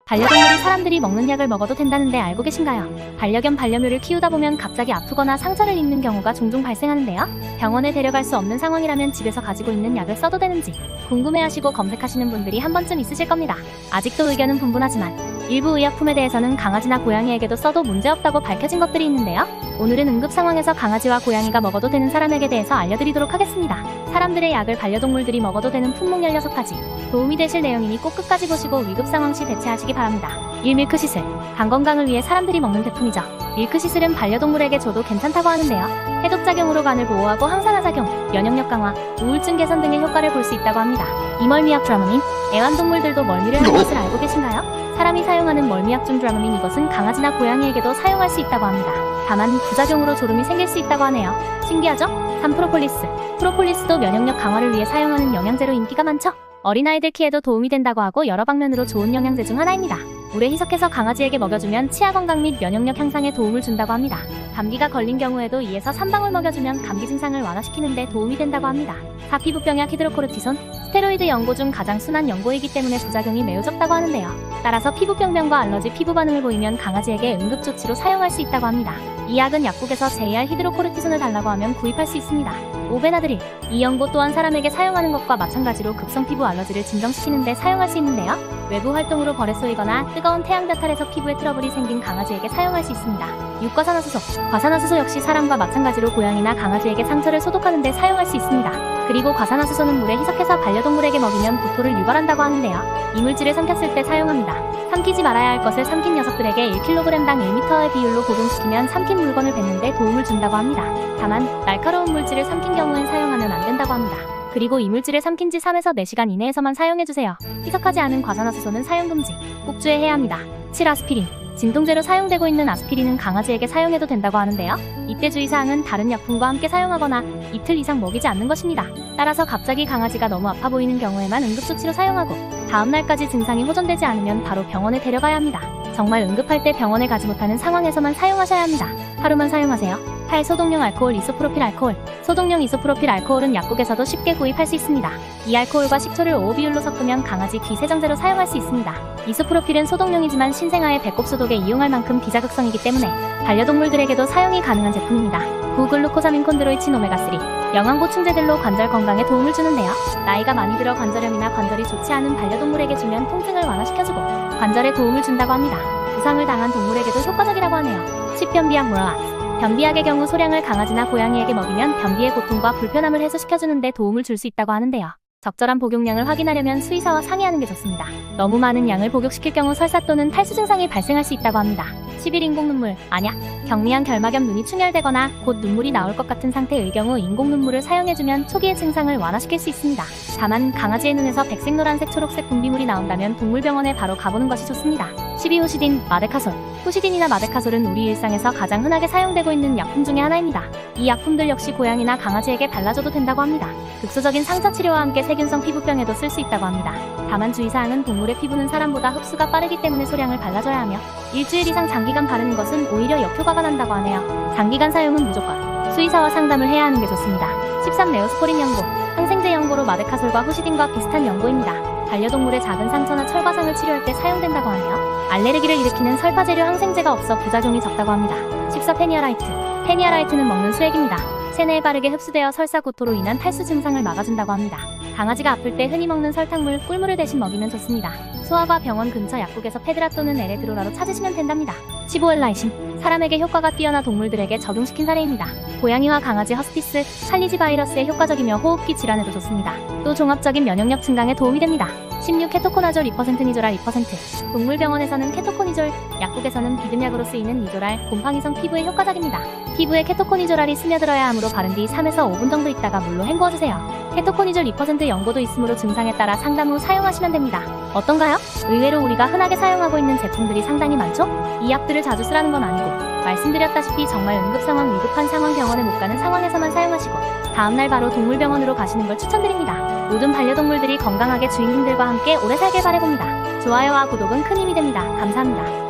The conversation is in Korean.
반려동물이 사람들이 먹는 약을 먹어도 된다는데 알고 계신가요? 반려견 반려묘를 키우다 보면 갑자기 아프거나 상처를 입는 경우가 종종 발생하는데요. 병원에 데려갈 수 없는 상황이라면 집에서 가지고 있는 약을 써도 되는지 궁금해하시고 검색하시는 분들이 한 번쯤 있으실 겁니다. 아직도 의견은 분분하지만 일부 의약품에 대해서는 강아지나 고양이에게도 써도 문제없다고 밝혀진 것들이 있는데요. 오늘은 응급 상황에서 강아지와 고양이가 먹어도 되는 사람에게 대해서 알려드리도록 하겠습니다. 사람들의 약을 반려동물들이 먹어도 되는 품목 16가지 도움이 되실 내용이니 꼭 끝까지 보시고 위급 상황 시 대체하시기 바랍니다. 1. 밀크시슬. 간 건강을 위해 사람들이 먹는 제품이죠. 밀크시슬은 반려동물에게 줘도 괜찮다고 하는데요. 해독작용으로 간을 보호하고 항산화 작용, 면역력 강화, 우울증 개선 등의 효과를 볼 수 있다고 합니다. 이멀미약 드라마민. 애완동물들도 멀미를 하는 것을 알고 계신가요? 사람이 사용하는 멀미약 중 드라마민, 이것은 강아지나 고양이에게도 사용할 수 있다고 합니다. 다만 부작용으로 졸음이 생길 수 있다고 하네요. 신기하죠? 3. 프로폴리스. 프로폴리스도 면역력 강화를 위해 사용하는 영양제로 인기가 많죠. 어린아이들 키에도 도움이 된다고 하고 여러 방면으로 좋은 영양제 중 하나입니다. 물에 희석해서 강아지에게 먹여주면 치아 건강 및 면역력 향상에 도움을 준다고 합니다. 감기가 걸린 경우에도 2에서 3방울 먹여주면 감기 증상을 완화시키는 데 도움이 된다고 합니다. 4. 피부병약 히드로코르티손. 스테로이드 연고 중 가장 순한 연고이기 때문에 부작용이 매우 적다고 하는데요. 따라서 피부병변과 알러지, 피부 반응을 보이면 강아지에게 응급조치로 사용할 수 있다고 합니다. 이 약은 약국에서 JR 히드로코르티손을 달라고 하면 구입할 수 있습니다. 5. 베나드릴. 이 연고 또한 사람에게 사용하는 것과 마찬가지로 급성 피부 알러지를 진정시키는 데 사용할 수 있는데요. 외부 활동으로 벌에 쏘이거나 뜨거운 태양볕 아래서 피부에 트러블이 생긴 강아지에게 사용할 수 있습니다. 6. 과산화수소. 과산화수소 역시 사람과 마찬가지로 고양이나 강아지에게 상처를 소독하는 데 사용할 수 있습니다. 그리고 과산화수소는 물에 희석해서 반려동물에게 먹이면 구토를 유발한다고 하는데요. 이물질을 삼켰을 때 사용합니다. 삼키지 말아야 할 것을 삼킨 녀석들에게 1kg당 1m의 비율로 고동시키면 삼킨 물건을 뱉는 데 도움을 준다고 합니다. 다만 날카로운 물질을 삼킨 경우엔 사용하면 안 된다고 합니다. 그리고 이물질을 삼킨 지 3에서 4시간 이내에서만 사용해주세요. 희석하지 않은 과산화수소는 사용 금지. 꼭 주의해야 합니다. 7. 아스피린. 진통제로 사용되고 있는 아스피린은 강아지에게 사용해도 된다고 하는데요. 이때 주의사항은 다른 약품과 함께 사용하거나 이틀 이상 먹이지 않는 것입니다. 따라서 갑자기 강아지가 너무 아파 보이는 경우에만 응급조치로 사용하고 다음날까지 증상이 호전되지 않으면 바로 병원에 데려가야 합니다. 정말 응급할 때 병원에 가지 못하는 상황에서만 사용하셔야 합니다. 하루만 사용하세요. 8. 소독용 알코올 이소프로필 알코올. 소독용 이소프로필 알코올은 약국에서도 쉽게 구입할 수 있습니다. 이 알코올과 식초를 5 비율로 섞으면 강아지 귀 세정제로 사용할 수 있습니다. 이소프로필은 소독용이지만 신생아의 배꼽 소독에 이용할 만큼 비자극성이기 때문에 반려동물들에게도 사용이 가능한 제품입니다. 9. 글루코사민 콘드로이친 오메가3. 영양 보충제들로 관절 건강에 도움을 주는데요. 나이가 많이 들어 관절염이나 관절이 좋지 않은 반려동물에게 주면 통증을 완화시켜주고 관절에 도움을 준다고 합니다. 부상을 당한 동물에게도 효과적이라고 하네요. 10. 변비약 모라왁스. 변비약의 경우 소량을 강아지나 고양이에게 먹이면 변비의 고통과 불편함을 해소시켜주는 데 도움을 줄 수 있다고 하는데요. 적절한 복용량을 확인하려면 수의사와 상의하는 게 좋습니다. 너무 많은 양을 복용시킬 경우 설사 또는 탈수 증상이 발생할 수 있다고 합니다. 11. 인공눈물, 안약. 경미한 결막염, 눈이 충혈되거나 곧 눈물이 나올 것 같은 상태의 경우 인공눈물을 사용해주면 초기의 증상을 완화시킬 수 있습니다. 다만 강아지의 눈에서 백색, 노란색, 초록색 분비물이 나온다면 동물병원에 바로 가보는 것이 좋습니다. 12. 후시딘, 마데카솔. 후시딘이나 마데카솔은 우리 일상에서 가장 흔하게 사용되고 있는 약품 중에 하나입니다. 이 약품들 역시 고양이나 강아지에게 발라줘도 된다고 합니다. 극소적인 상처 치료와 함께 세균성 피부병에도 쓸 수 있다고 합니다. 다만 주의사항은 동물의 피부는 사람보다 흡수가 빠르기 때문에 소량을 발라줘야 하며 일주일 이상 장기간 바르는 것은 오히려 역효과가 난다고 하네요. 장기간 사용은 무조건 수의사와 상담을 해야 하는 게 좋습니다. 13. 네오스포린 연고. 항생제 연고로 마데카솔과 후시딘과 비슷한 연고입니다. 반려동물의 작은 상처나 철과상을 치료할 때 사용된다고 하네요. 알레르기를 일으키는 설파제류 항생제가 없어 부작용이 적다고 합니다. 14. 페니아라이트. 페니아라이트는 먹는 수액입니다. 체내에 빠르게 흡수되어 설사, 구토로 인한 탈수 증상을 막아준다고 합니다. 강아지가 아플 때 흔히 먹는 설탕물, 꿀물을 대신 먹이면 좋습니다. 소아과 병원 근처 약국에서 페드라 또는 에레드로라로 찾으시면 된답니다. 15. 엘라이신. 사람에게 효과가 뛰어나 동물들에게 적용시킨 사례입니다. 고양이와 강아지 허스피스, 칼리지 바이러스에 효과적이며 호흡기 질환에도 좋습니다. 또 종합적인 면역력 증강에 도움이 됩니다. 16. 케토코나졸 2% 니조랄 2%. 동물병원에서는 케토코니졸, 약국에서는 비듬약으로 쓰이는 니조랄, 곰팡이성 피부에 효과적입니다. 피부에 케토코니졸알이 스며들어야 하므로 바른 뒤 3에서 5분 정도 있다가 물로 헹궈주세요. 케토코니졸 2% 연고도 있으므로 증상에 따라 상담 후 사용하시면 됩니다. 어떤가요? 의외로 우리가 흔하게 사용하고 있는 제품들이 상당히 많죠? 이 약들을 자주 쓰라는 건 아니고 말씀드렸다시피 정말 응급상황, 위급한 상황, 병원에 못 가는 상황에서만 사용하시고 다음날 바로 동물병원으로 가시는 걸 추천드립니다. 모든 반려동물들이 건강하게 주인님들과 함께 오래 살길 바라봅니다. 좋아요와 구독은 큰 힘이 됩니다. 감사합니다.